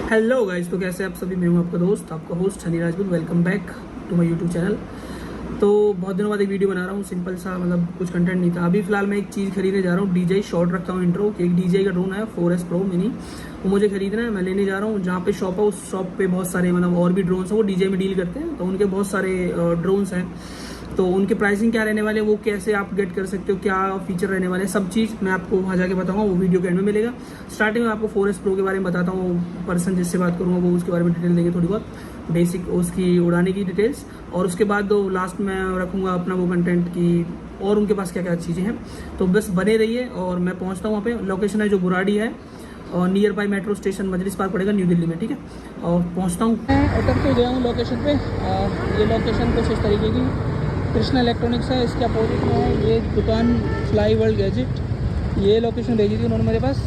Hello guys, तो कैसे आप सभी। मैं हूं आपका दोस्त, आपका host Sunny Rajput. Welcome back to my YouTube channel. तो बहुत दिनों बाद एक वीडियो बना रहा हूं, सिंपल सा, मतलब कुछ कंटेंट नहीं था। अभी फिलहाल मैं एक चीज़ खरीदने जा रहा हूं, DJI शॉट रखता हूं इंट्रो कि एक DJI का ड्रोन है 4S Pro मिनी, वो मुझे खरीदना है। मैं लेने जा रहा हूँ। जहाँ पे शॉप है उस शॉप पे बहुत सारे मतलब और भी ड्रोन्स हैं, वो DJI में डील करते हैं, तो उनके बहुत सारे ड्रोन्स हैं। तो उनके प्राइसिंग क्या रहने वाले, वो कैसे आप गेट कर सकते हो, क्या फीचर रहने वाले, सब चीज़ मैं आपको वहाँ जाके बताऊंगा। वो वीडियो के एंड में मिलेगा। स्टार्टिंग में आपको 4S Pro के बारे में बताता हूँ। पर्सन जिससे बात करूँगा वो उसके बारे में डिटेल देंगे, थोड़ी बहुत बेसिक उसकी उड़ाने की डिटेल्स। और उसके बाद लास्ट में रखूँगा अपना वो कंटेंट की और उनके पास क्या क्या चीज़ें हैं। तो बस बने रहिए और मैं पहुँचता हूँ वहाँ पे। लोकेशन है जो बुराड़ी है और near by metro station Majlis park पड़ेगा न्यू दिल्ली में, ठीक है। और पहुँचता हूँ। मैं उतर के गया हूँ लोकेशन पे। ये लोकेशन कुछ इस तरीके की कृष्णा इलेक्ट्रॉनिक्स है, इसके अपोजिट में है ये दुकान फ्लाई वर्ल्ड गैजेट। ये लोकेशन भेजी थी उन्होंने मेरे पास।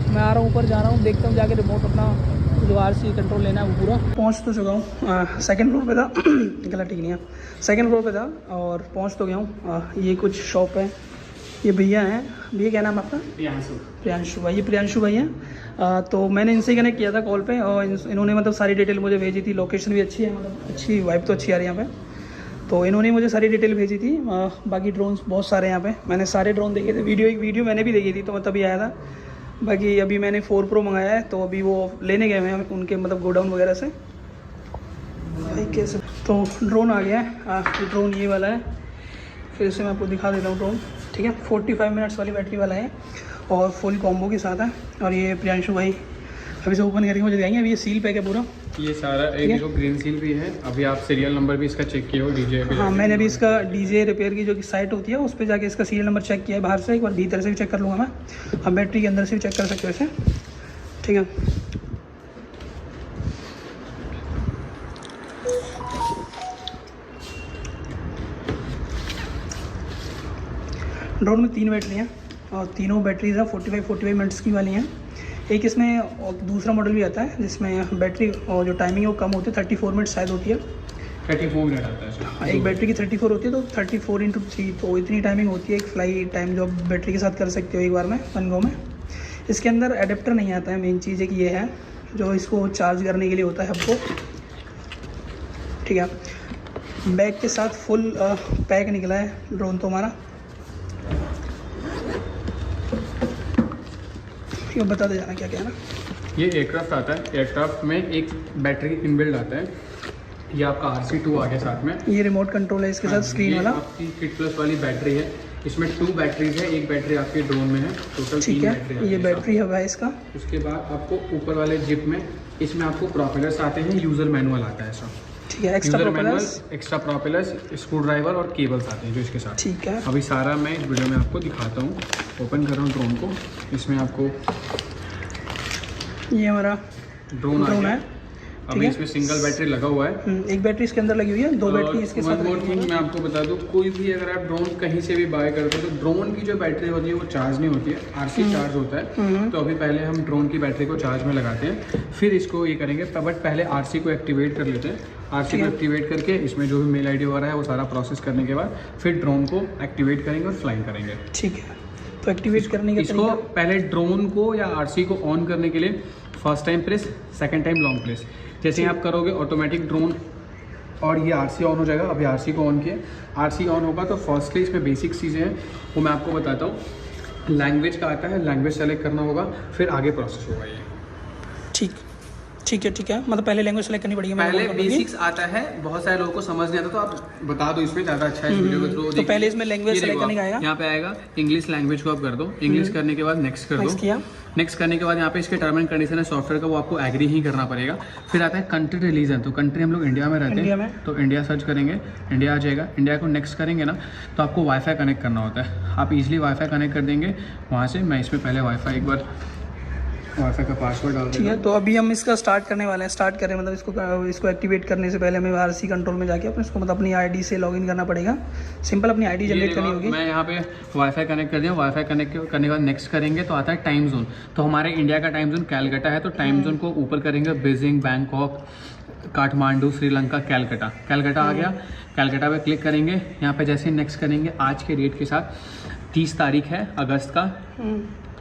मैं आ रहा हूँ, ऊपर जा रहा हूँ, देखता हूँ जाके रिमोट अपना जो RC कंट्रोल लेना है वो पूरा। पहुँच तो चुका हूँ। सेकंड फ्लोर पे था गला ठीक नहीं है, सेकंड फ्लोर पे था और पहुँच तो गया हूँ। ये कुछ शॉप है। ये भैया हैं, भैया क्या नाम है आपका? प्रियांशु भाई। ये प्रियांशु भाई हैं। तो मैंने इनसे कनेक्ट किया था कॉल पे और इन्होंने मतलब सारी डिटेल मुझे भेजी थी। लोकेशन भी अच्छी है, मतलब अच्छी वाइब तो अच्छी आ रही है यहाँ पे। तो इन्होंने मुझे सारी डिटेल भेजी थी। बाकी ड्रोन्स बहुत सारे यहाँ पे, मैंने सारे ड्रोन देखे थे। एक वीडियो मैंने भी देखी थी, तो मैं तभी आया था। बाकी अभी मैंने 4 Pro मंगाया है, तो अभी वो लेने गए हैं उनके मतलब गोडाउन वगैरह से। भाई कैसे, तो ड्रोन आ गया है। ड्रोन ये वाला है, फिर से मैं आपको दिखा देता हूँ ड्रोन, ठीक है। 45 मिनट्स वाली बैटरी वाला है और फुल कॉम्बो के साथ है। और ये प्रियांशु भाई अभी से ओपन करके मुझे दिखाएंगे। अभी ये सील पैक है पूरा, ये सारा एक ग्रीन सील भी है। अभी आप सीरियल नंबर भी इसका चेक किया हो DJI पे? हाँ, मैंने अभी इसका DJI रिपेयर की जो कि साइट होती है उस पर जाके इसका सीरियल नंबर चेक किया है बाहर से। एक बार भीतर से भी चेक कर लूँगा मैं। अब बैटरी के अंदर से भी चेक कर सकते हो इसे, ठीक है। ड्रोन में 3 बैटरी हैं और तीनों बैटरीज हैं 45 मिनट्स की वाली हैं। एक इसमें और दूसरा मॉडल भी आता है जिसमें बैटरी और जो टाइमिंग है वो कम होती है, 34 मिनट शायद होती है। 34 मिनट आता है। हाँ, एक बैटरी की 34 होती है, तो 34 × 3, तो इतनी टाइमिंग होती है। एक फ्लाई टाइम जो आप बैटरी के साथ कर सकते हो एक बार में, 1 गो में। इसके अंदर एडेप्टर नहीं आता है। मेन चीज़ एक ये है जो इसको चार्ज करने के लिए होता है हमको, ठीक है। बैग के साथ फुल पैक निकला है ड्रोन तो हमारा। ये बता दे जाना क्या क्या है ना। ये एयरक्राफ्ट आता है। एयरक्राफ्ट में एक बैटरी इनबिल्ड आता है। ये आपका RC2 आ गया साथ में। ये रिमोट कंट्रोल है इसके साथ, स्क्रीन वाला। आपकी किट प्लस वाली बैटरी है। इसमें 2 बैटरीज है, एक बैटरी आपके ड्रोन में है। टोटल 3 बैटरी है। ये बैटरी है इसका। उसके बाद आपको ऊपर वाले जिप में इसमें आपको प्रोपेलर्स आते हैं, यूज़र मैनुअल आता है ऐसा, ठीक है। एक्स्ट्रा प्रोपेलर्स, स्क्रू ड्राइवर और केबल्स आते हैं जो इसके साथ, ठीक है। अभी सारा मैं इस वीडियो में आपको दिखाता हूँ। ओपन कर रहा हूँ ड्रोन को। इसमें आपको ये हमारा ड्रोन है। अभी इसमें सिंगल बैटरी लगा हुआ है। एक बैटरी इसके अंदर लगी हुई है, 2 बैटरी इसके साथ। और थिंग मैं आपको बता दूं, कोई भी अगर आप ड्रोन कहीं से भी बाय करते हो तो ड्रोन की जो बैटरी होती है वो चार्ज नहीं होती है, RC चार्ज होता है। तो अभी पहले हम ड्रोन की बैटरी को चार्ज में लगाते हैं, फिर इसको ये करेंगे। बट पहले RC को एक्टिवेट कर लेते हैं। RC को एक्टिवेट करके इसमें जो भी मेल ID वगैरह है वो सारा प्रोसेस करने के बाद फिर ड्रोन को एक्टिवेट करेंगे और फ्लाइंग करेंगे, ठीक है। तो एक्टिवेट करने का इसको पहले ड्रोन को या RC को ऑन करने के लिए first time press, second time long press. जैसे ही आप करोगे ऑटोमेटिक ड्रोन और ये RC ऑन हो जाएगा। अभी RC को ऑन किया, RC ऑन होगा तो फर्स्टली इसमें बेसिक चीज़ें हैं वो मैं आपको बताता हूँ। लैंग्वेज का आता है, लैंग्वेज सेलेक्ट करना होगा, फिर आगे प्रोसेस होगा ये, ठीक है। मतलब पहले लैंग्वेज सेलेक्ट करनी पड़ेगी। पहले बेसिक्स आता है, बहुत सारे लोगों को समझ नहीं आता, तो आप बता दो इसमें ज़्यादा अच्छा है इस वीडियो के थ्रू। तो पहले इसमें लैंग्वेज सेलेक्ट करने का आएगा, यहाँ पे आएगा इंग्लिश लैंग्वेज को आप कर दो। इंग्लिश करने के बाद नेक्स्ट कर दो। नेक्स्ट करने के बाद यहाँ पे इसके टर्म एंड कंडीशन है सॉफ्टवेयर का, वो आपको एग्री ही करना पड़ेगा। फिर आता है कंट्री रिलीजन, तो कंट्री हम लोग इंडिया में रहते हैं तो इंडिया सर्च करेंगे, इंडिया आ जाएगा। इंडिया को नेक्स्ट करेंगे ना तो आपको वाईफाई कनेक्ट करना होता है। आप इजीली वाईफाई कनेक्ट कर देंगे वहाँ से। मैं इसमें पहले वाईफाई एक बार वाईफाई का पासवर्ड डाल, ठीक है। तो अभी हम इसका स्टार्ट करने वाले हैं। स्टार्ट करें मतलब इसको एक्टिवेट करने से पहले हमें RC कंट्रोल में जाके अपने इसको मतलब अपनी ID से लॉगिन करना पड़ेगा। सिंपल अपनी ID जनरेट करनी होगी। मैं यहाँ पे वाईफाई कनेक्ट कर दिया। वाईफाई कनेक्ट करने के बाद नेक्स्ट करेंगे तो आता है टाइम जोन। तो हमारे इंडिया का टाइम जोन कैलकाटा है, तो टाइम जोन को ऊपर करेंगे, बीजिंग, बैंकॉक, काठमांडू, श्रीलंका, कैलकाटा आ गया। कैलकाटा पे क्लिक करेंगे। यहाँ पे जैसे नेक्स्ट करेंगे, आज के डेट के साथ 30 तारीख है अगस्त का।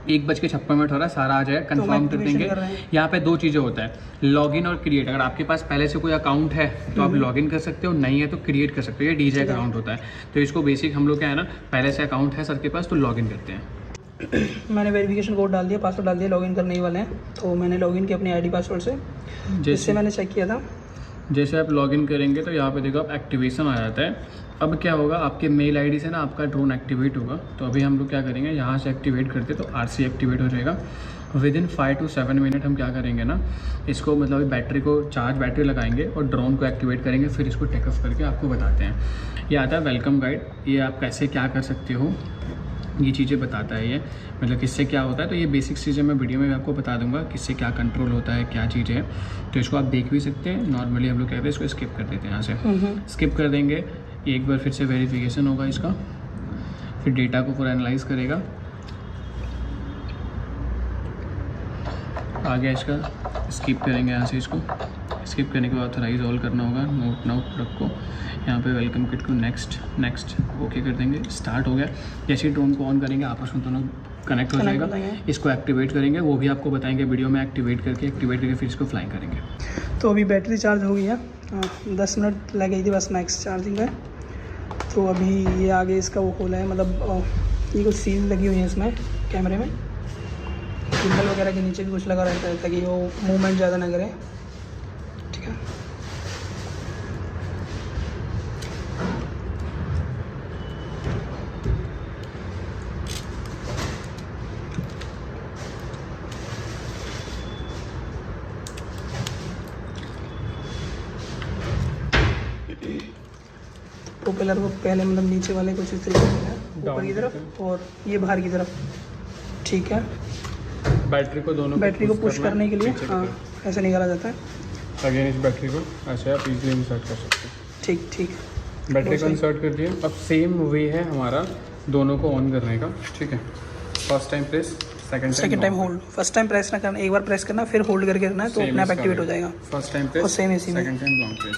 1:56 हो रहा है, सारा आ जाएगा, कंफर्म कर देंगे। यहाँ पे 2 चीज़ें होता है, लॉगिन और क्रिएट। अगर आपके पास पहले से कोई अकाउंट है तो आप लॉगिन कर सकते हो, नहीं है तो क्रिएट कर सकते हो। ये डीजे अकाउंट होता है, तो इसको बेसिक हम लोग क्या है ना, पहले से अकाउंट है सर के पास तो लॉगिन करते हैं। मैंने वेरिफिकेशन कोड डाल दिया, पासवर्ड डाल दिया, लॉगिन करने ही वाले हैं। तो मैंने लॉगिन किया अपनी आईडी पासवर्ड से, जिससे मैंने चेक किया था। जैसे आप लॉगिन करेंगे तो यहाँ पे देखो आप एक्टिवेशन आ जाता है। अब क्या होगा, आपके मेल आईडी से ना आपका ड्रोन एक्टिवेट होगा। तो अभी हम लोग क्या करेंगे, यहाँ से एक्टिवेट करते तो आरसी एक्टिवेट हो जाएगा। विदिन 5 to 7 मिनट हम क्या करेंगे ना, इसको मतलब बैटरी को बैटरी लगाएंगे और ड्रोन को एक्टिवेट करेंगे, फिर इसको टेक ऑफ करके आपको बताते हैं। ये आता है वेलकम गाइड, ये आप कैसे क्या कर सकते हो, ये चीज़ें बताता है। ये मतलब किससे क्या होता है, तो ये बेसिक चीज़ें मैं वीडियो में आपको बता दूंगा, किससे क्या कंट्रोल होता है, क्या चीज़ है। तो इसको आप देख भी सकते हैं। नॉर्मली हम लोग कहते हैं इसको स्किप कर देते हैं, यहाँ से स्किप कर देंगे। एक बार फिर से वेरिफिकेशन होगा इसका, फिर डेटा को पूरा एनालाइज करेगा। आ गया इसका, स्किप करेंगे यहाँ से। इसको स्किप करने के बाद ऑथराइज ऑल करना होगा, नोट नाउ प्रोडक्ट को। यहाँ पे वेलकम किट को नेक्स्ट ओके कर देंगे। स्टार्ट हो गया। जैसे ही ड्रोन को ऑन करेंगे आपस में दोनों कनेक्ट हो जाएगा। इसको एक्टिवेट करेंगे, वो भी आपको बताएंगे वीडियो में। एक्टिवेट करके फिर इसको फ्लाइंग करेंगे। तो अभी बैटरी चार्ज हो गई है, 10 मिनट लग गई थी बस मैक्स चार्जिंग में। तो अभी ये आगे इसका वो खोला है, मतलब ये कुछ सील लगी हुई है इसमें कैमरे में, गिम्बल वगैरह के नीचे भी कुछ लगा रहता है ताकि वो मूवमेंट ज़्यादा ना करे। ठीक है, प्रोपेलर को पहले मतलब नीचे वाले कुछ इस तरीके से ऊपर की तरफ और ये बाहर की तरफ। ठीक है, बैटरी को पुश करने के लिए हाँ ऐसे निकाला जाता है। अगेन इस बैटरी को ऐसे आप इजीली इंसर्ट कर सकते हैं। ठीक बैटरी को इंसर्ट कर दिया। अब सेम वे है हमारा दोनों को ऑन करने का। ठीक है, first time press, second time hold. First time press ना करना, एक बार प्रेस करना फिर होल्ड करके रखना है तो अपने आप एक्टिवेट हो जाएगा। फर्स्ट टाइम प्रेस, सेम इसी में सेकंड टाइम लॉन्ग प्रेस,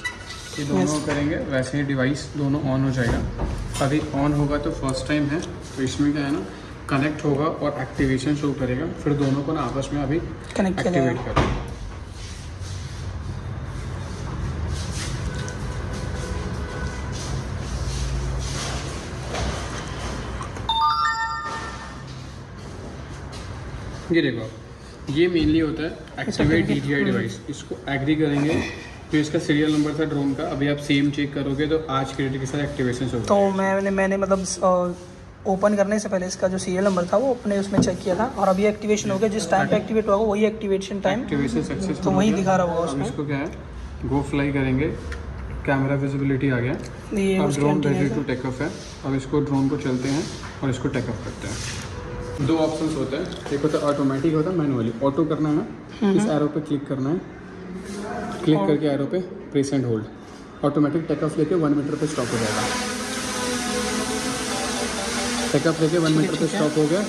ये दोनों करेंगे वैसे ही डिवाइस दोनों ऑन हो जाएगा। अभी ऑन होगा तो फर्स्ट टाइम है, तो इसमें क्या है ना, कनेक्ट होगा और एक्टिवेशन शो करेगा। फिर दोनों को ना आपस में अभी कनेक्ट एक्टिवेट करेंगे। ये देखो, ये मेनली होता है एक्टिवेट DJI डिवाइस। इसको एग्री करेंगे तो इसका सीरियल नंबर था ड्रोन का। अभी आप सेम चेक करोगे तो आज के डेट के साथ एक्टिवेशन होगा। तो मैंने मतलब ओपन करने से पहले इसका जो सीरियल नंबर था वो अपने उसमें चेक किया था और अभी एक्टिवेशन हो गया। जिस टाइम पे एक्टिवेट होगा वही एक्टिवेशन टाइम, एक्टिवेशन सक्सेसफुल, तो वही दिखा रहा होगा उसमें। इसको क्या है, गो फ्लाई करेंगे, कैमरा विजिबिलिटी आ गया। अब drone ready to take off है। अब इसको ड्रोन को चलते हैं और इसको टेक ऑफ करते हैं। 2 ऑप्शंस होते हैं, एक होता है ऑटोमेटिक, होता है मैनुअली। ऑटो करना है, इस एरो पे क्लिक करना है, क्लिक करके एरो पे press and hold, automatic take off लेके 1 मीटर पे स्टॉप हो जाएगा। टेक ऑफ लेके 1 मीटर पे स्टॉप हो गया।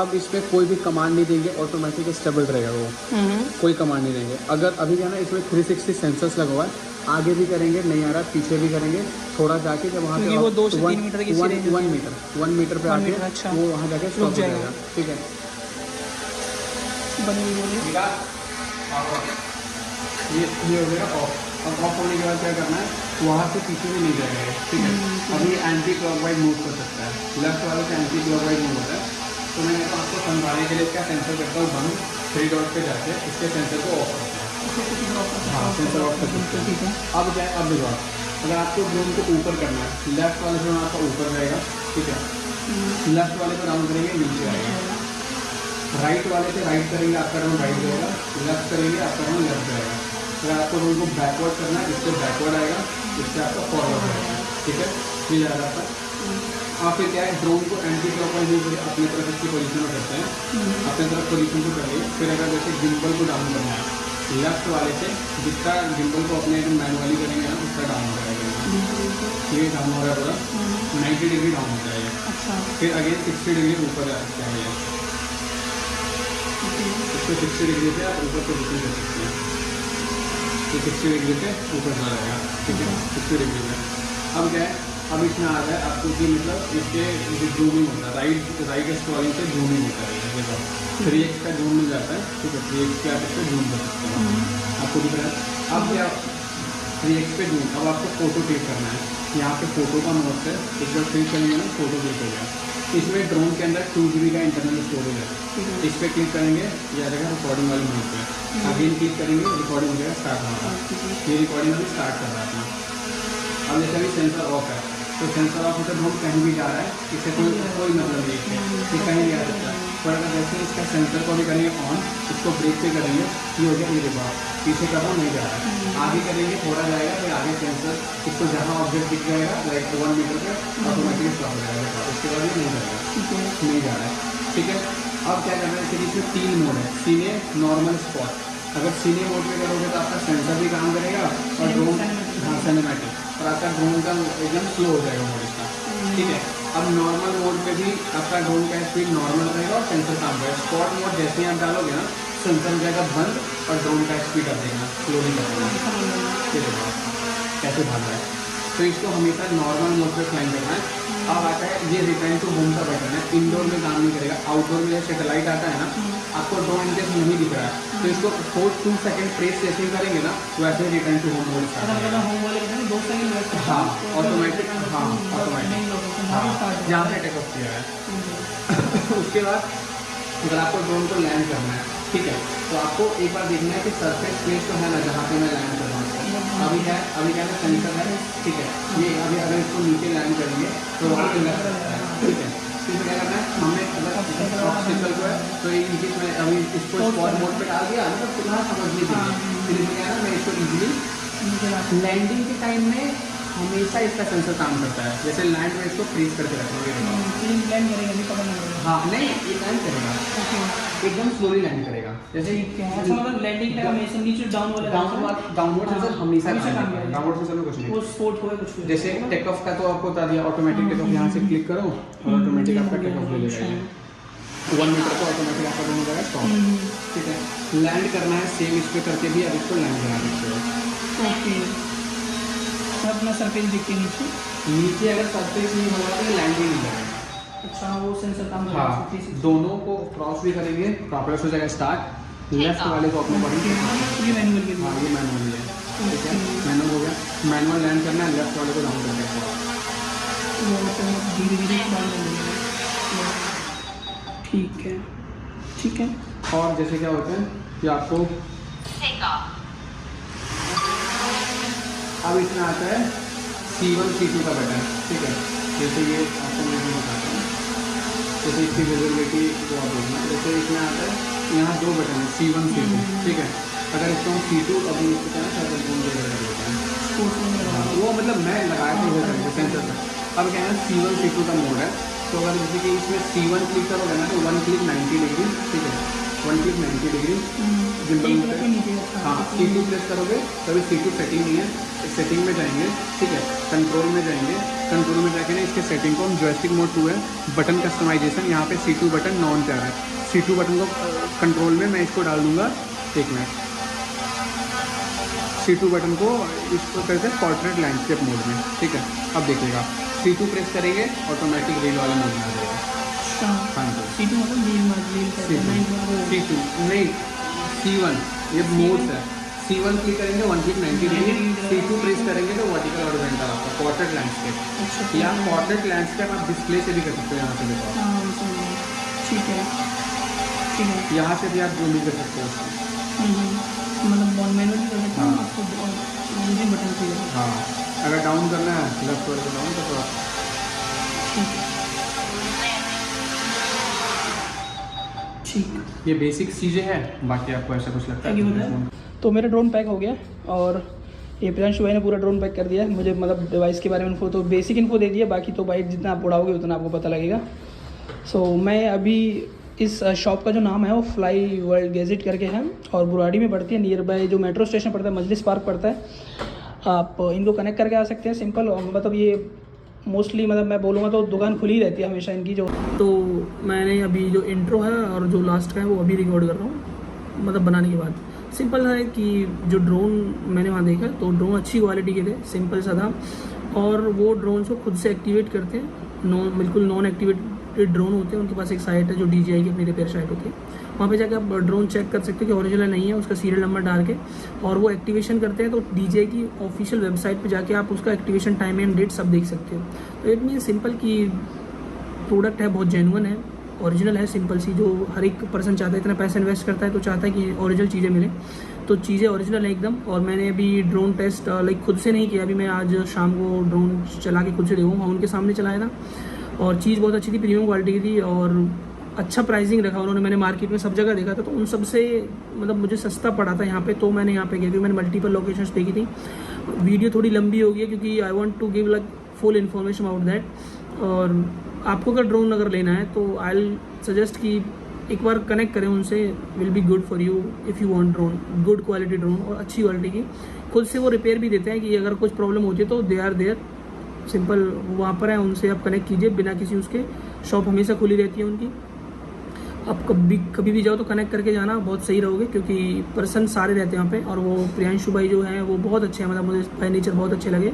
अब इस पर कोई भी कमांड नहीं देंगे, ऑटोमेटिक स्टेबल रहेगा वो, कोई कमांड नहीं देंगे। अगर अभी क्या ना इसमें 360 सेंसर्स लगा हुआ है, आगे भी करेंगे नहीं आ रहा, पीछे भी करेंगे, थोड़ा जाके जब वहाँ पे वो 2 से 3 मीटर की 1 मीटर पे आके वो वहाँ जाके स्टॉप हो जाएगा। ठीक है, ये हो गया ऑफ। अब ऑफ होने के बाद क्या करना है, वहाँ से पीछे भी नहीं जाएगा। ठीक है, अभी एंटी क्लॉकवाइज मूव कर सकता है, लेफ्ट वाले से एंटी क्लॉकवाइज मूव होता है। तो मैं तो आपको समझाने के लिए क्या सेंसर करता हूँ बंद, 3 डॉट पे जाके इसके सेंसर को ऑफ करता है। हाँ, सेंसर ऑफ कर सकते हैं। अब क्या है, अब देखो अगर आपको ड्रोन को ऊपर करना है, लेफ्ट वाले ड्रोन आपका ऊपर रहेगा। ठीक है, लेफ्ट वाले को डाउन करेंगे नीचे आएगा, राइट वाले से राइट करेंगे आपका ड्रोन राइट जाएगा, लेफ्ट करेंगे आपका ड्रोन लेफ्ट जाएगा। अगर आपको ड्रोन को बैकवर्ड करना है, इससे बैकवर्ड आएगा, इससे आपका फॉरवर्ड आएगा। ठीक है, ये ज़्यादा आपका। आप फिर क्या है, ड्रोन को एंटी क्लॉकवाइज अपनी तरफ इसकी पोजीशन में करते हैं, अपनी तरफ पोजीशन को करिए। फिर अगर जैसे गिम्बल को डाउन करना है, लेफ्ट वाले से जितना गिम्बल को अपने मैनुअली करेंगे ना उसका डाउन हो जाएगा। ये डाउन हो रहा है पूरा 90 डिग्री डाउन हो जाएगा। फिर अगेन 60 डिग्री ऊपर चाहिए, इसको 60 डिग्री से आप ऊपर को बुकिंग कर सकते हैं। तो 60 डिग्री से ऊपर जा रहेगा। ठीक है, 60 डिग्री में। अब क्या है, अब इसमें आ रहा है आपको कि मतलब इसके जूमिंग होता है, राइट स्क्रॉलिंग से जूमिंग होता है। देखो 3x का जूम मिल जाता है, ठीक है, 3x पे आप इसको जूम कर सकते हो, आपको दिख रहा है। अब क्या 3x पे जूम, अब आपको फोटो क्लिक करना है, यहाँ पे फोटो का मोड है, एक बार क्लिक करेंगे ना फोटो क्लिक हो गया। इसमें ड्रोन के अंदर 2 GB का इंटरनल स्टोरेज है, इस पर क्लिक करेंगे ये आ जाएगा रिकॉर्डिंग वाले मोड पे, अगेन क्लिक करेंगे रिकॉर्डिंग हो जाएगा स्टार्ट होगा, ये रिकॉर्डिंग अभी स्टार्ट कर रहा है अपना। अब जैसे अभी सेंसर ऑफ है, तो सेंसर ऑफ होकर ड्रोन कहीं भी जा रहा है, इससे कोई मतलब नहीं है, ये कहीं भी आ सकता है। पर अगर जैसे इसका सेंसर को भी करेंगे ऑन, इसको ब्रेक पे करेंगे, ये हो गया ये देखो पीछे का नहीं जा रहा है, आगे करेंगे थोड़ा जाएगा, फिर आगे सेंसर इसको जहाँ ऑब्जेक्ट दिख जाएगा लाइक 1 मीटर पे ऑटोमेटिकली स्टॉप हो जाएगा, उसके बाद ये नहीं जाएगा, नहीं जा रहा है, ठीक है। अब क्या करना है, इसके इसमें 3 मोड है, सीने, नॉर्मल, स्पॉट। अगर सीने मोड पे करोगे तो आपका सेंसर भी काम करेगा और ड्रोन, हाँ सिनेमैटिक, और आपका ड्रोन का एकदम स्लो हो जाएगा मोड इसका, ठीक है। अब नॉर्मल मोड पे भी आपका ड्रोन का स्पीड नॉर्मल रहेगा और सेंसर काम करेगा। स्पॉट मोड जैसे ही आप डालोगे ना, सेंसर हो जाएगा बंद और ड्रोन का स्पीड आ जाएगा, स्लोली करेगा, ठीक है, कैसे भाग रहा है। तो इसको हमेशा नॉर्मल मोड पे फ्लाइंग करना है। अब आता है ये रिटर्न टू होम का बटन है, इंडोर में काम नहीं करेगा, आउटडोर में जैसे सैटेलाइट आता है ना, आपको ड्रोन इनकेस नहीं दिख रहा है तो इसको 4-2 सेकंड प्रेस जैसे ही करेंगे ना, वैसे ही return to home mode start होगा। हाँ ऑटोमेटिक, हाँ ऑटोमेटिक, हाँ यहाँ से टेक ऑफ किया है। उसके बाद अगर आपको ड्रोन को लैंड करना है, ठीक है, तो आपको एक बार देखना है कि सरफेस प्लेस तो है ना जहाँ पे मैं लैंड कर रहा हूँ, अभी है, अभी क्या है सेंसर है, ठीक है, ये अभी अगर इसको नीचे लैंड करेंगे तो वहाँ पे लग सकता है, ठीक है। इसमें क्या करना है, हमने अगर ऑब्स्टिकल को है तो इनकी मैं अभी इसको स्पॉट मोड पे डाल दिया मतलब पुनः समझ नहीं देंगे, फिर इसमें क्या है ना, मैं इसको इजीली लैंडिंग के टाइम में हमेशा इसका सेंसर काम करता है, जैसे लैंड में इसको फ्रीज करके रखेंगे, लैंड करेगा, हाँ नहीं ये लैंड करेगा, एकदम स्लोली लैंड करेगा, जैसे मतलब लैंडिंग का हमेशा नीचे डाउनवर्ड सेंसर हमेशा डाउनवर्ड सेंसर में कुछ नहीं, वो स्पोर्ट होगा कुछ जैसे टेक ऑफ का तो आपको बता दिया, ऑटोमेटिक टेक ऑफ यहाँ से क्लिक करो और ऑटोमेटिक आपका टेक ऑफ ले लेगा, 1 मीटर को ऑटोमेटिक आपका हो जाएगा स्टॉप, ठीक है। लैंड करना है सेम इस पे करके भी अब इसको लैंड करा सकते हो, ओके। अपना सरफेस देखते नीचे अगर सरफेस नहीं होगा तो लैंड ही नहीं करेगा, अच्छा वो सेंसर काम हाँ दोनों को क्रॉस भी करेंगे, प्रॉपर हो जाएगा स्टार्ट, लेफ्ट वाले को अपने बटन, ये मैनुअल के लिए, हाँ ये मैनुअल है, ठीक है, मैनुअल हो गया, मैनुअल लैंड करना है, लेफ्ट वाले को डाउन करके धीरे-धीरे ठीक है, ठीक है। और जैसे क्या होता है कि आपको अब इसमें आता है C1 C2 का बटन, ठीक है, जैसे ये आपको मैं बताता हूँ, जैसे इसकी विजिबिलिटी जो आप देखना, जैसे इसमें आता है यहाँ 2 बटन है C1 C2, ठीक है। अगर इसको हम C2 अभी इसको क्या है वो मतलब मैं लगाया था इधर करेंगे सेंसर पर, अब क्या है C1 C2 का मोड है, तो अगर जैसे कि इसमें C1 क्लिक करोगे ना तो 1 क्लिक 90 डिग्री, ठीक है, 1 क्लिक 90 डिग्री जिम्बल, हाँ C2 प्रेस करोगे तो अभी C2 सेटिंग नहीं है, सेटिंग में जाएंगे, ठीक है, कंट्रोल में जाएंगे, कंट्रोल में जाके ना इसके सेटिंग को जॉयस्टिक मोड 2 है, बटन कस्टमाइजेशन, यहाँ पे C2 बटन नॉन पे आ रहा है, C2 बटन को कंट्रोल में मैं इसको डाल दूंगा, 1 मिनट, C2 बटन को इसको करते हैं पोर्ट्रेट लैंडस्केप मोड में, ठीक है। अब देखिएगा C2 प्रेस करेंगे ऑटोमेटिक रील वाला मोड में आ जाएगा, हाँ जी C2 मतलब C2 नहीं C1 ये मोड है, C1 क्लिक करेंगे 1 क्लिक 90 डिग्री, C2 प्रेस करेंगे तो वर्टिकल हॉरिजॉन्टल आपका पोर्ट्रेट लैंडस्केप, या पोर्ट्रेट लैंडस्केप आप डिस्प्ले से भी कर सकते हो, यहाँ से देखो, ठीक है, ठीक है, यहाँ से भी आप जो भी कर सकते हो, मतलब मैनुअली कर सकते हैं आपको बटन से, हाँ अगर डाउन करना है लेफ्ट वाले को डाउन तो ठीक, ये बेसिक चीज़ें हैं, बाकी आपको ऐसा कुछ लगता है। तो मेरा ड्रोन पैक हो गया और ये प्रियांशु भाई ने पूरा ड्रोन पैक कर दिया है, मुझे मतलब डिवाइस के बारे में इन्फो तो बेसिक इन्फो दे दिया, बाकी तो भाई जितना आप उड़ाओगे उतना आपको पता लगेगा। सो मैं अभी इस शॉप का जो नाम है वो फ्लाई वर्ल्ड गैजेट करके है और बुराड़ी में पड़ती है, नियर बाय जो मेट्रो स्टेशन पड़ता है मजलिस पार्क पड़ता है, आप इनको कनेक्ट करके आ सकते हैं, सिंपल, मतलब ये मोस्टली मतलब मैं बोलूँगा तो दुकान खुली रहती है हमेशा इनकी जो। तो मैंने अभी जो इंट्रो है और जो लास्ट का है वो अभी रिकॉर्ड कर रहा हूँ, मतलब बनाने के बाद। सिंपल है कि जो ड्रोन मैंने वहाँ देखा तो ड्रोन अच्छी क्वालिटी के थे, सिंपल सा था, और वो ड्रोन को खुद से एक्टिवेट करते हैं। बिल्कुल नॉन एक्टिवेटेड ड्रोन होते हैं, उनके पास एक साइट है जो DJI की अपनी रिपेयर साइट होती है, वहाँ पे जाके आप ड्रोन चेक कर सकते हो कि ओरिजिनल नहीं है, उसका सीरियल नंबर डाल के, और वो एक्टिवेशन करते हैं तो DJI की ऑफिशियल वेबसाइट पे जाके आप उसका एक्टिवेशन टाइम एंड डेट सब देख सकते हो। तो इट मीन सिंपल कि प्रोडक्ट है, बहुत जेन्युइन है, ओरिजिनल है, सिंपल सी, जो हर एक पर्सन चाहता है, इतना पैसा इन्वेस्ट करता है तो चाहता है कि ओरिजिनल चीज़ें मिलें, तो चीज़ें ओरिजिनल है एकदम। और मैंने अभी ड्रोन टेस्ट खुद से नहीं किया, अभी मैं आज शाम को ड्रोन चला के खुद से देखूँगा, उनके सामने चलाया था और चीज़ बहुत अच्छी थी, प्रीमियम क्वालिटी की थी और अच्छा प्राइसिंग रखा उन्होंने। मैंने मार्केट में सब जगह देखा था तो उन सब से मतलब मुझे सस्ता पड़ा था यहाँ पे, तो मैंने यहाँ पे गया, क्योंकि मैंने मल्टीपल लोकेशंस देखी थी। वीडियो थोड़ी लंबी हो गई है क्योंकि I want to give full information about that. और आपको अगर ड्रोन अगर लेना है तो आई विल सजेस्ट कि एक बार कनेक्ट करें उनसे, will be good for you if you want drone, good quality drone और अच्छी क्वालिटी की। खुद से वो रिपेयर भी देते हैं कि अगर कुछ प्रॉब्लम होती है तो दे आर देयर, सिंपल वहाँ पर है, उनसे आप कनेक्ट कीजिए बिना किसी उसके। शॉप हमेशा खुली रहती है उनकी, आप कभी भी जाओ तो कनेक्ट करके जाना, बहुत सही रहोगे क्योंकि पर्सन सारे रहते हैं वहाँ पे। और वो प्रियांशु भाई जो हैं वो बहुत अच्छे हैं, मतलब मुझे बाय नेचर बहुत अच्छे लगे,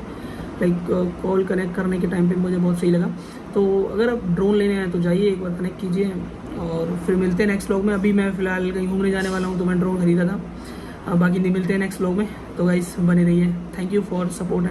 कॉल कनेक्ट करने के टाइम पे मुझे बहुत सही लगा। तो अगर आप ड्रोन लेने आए तो जाइए, एक बार कनेक्ट कीजिए और फिर मिलते हैं नेक्स्ट व्लॉग में। अभी मैं फ़िलहाल कहीं घूमने जाने वाला हूँ तो मैं ड्रोन खरीदा था, बाकी नहीं, मिलते हैं नेक्स्ट व्लॉग में। तो गाइस बने रहिए, thank you for support and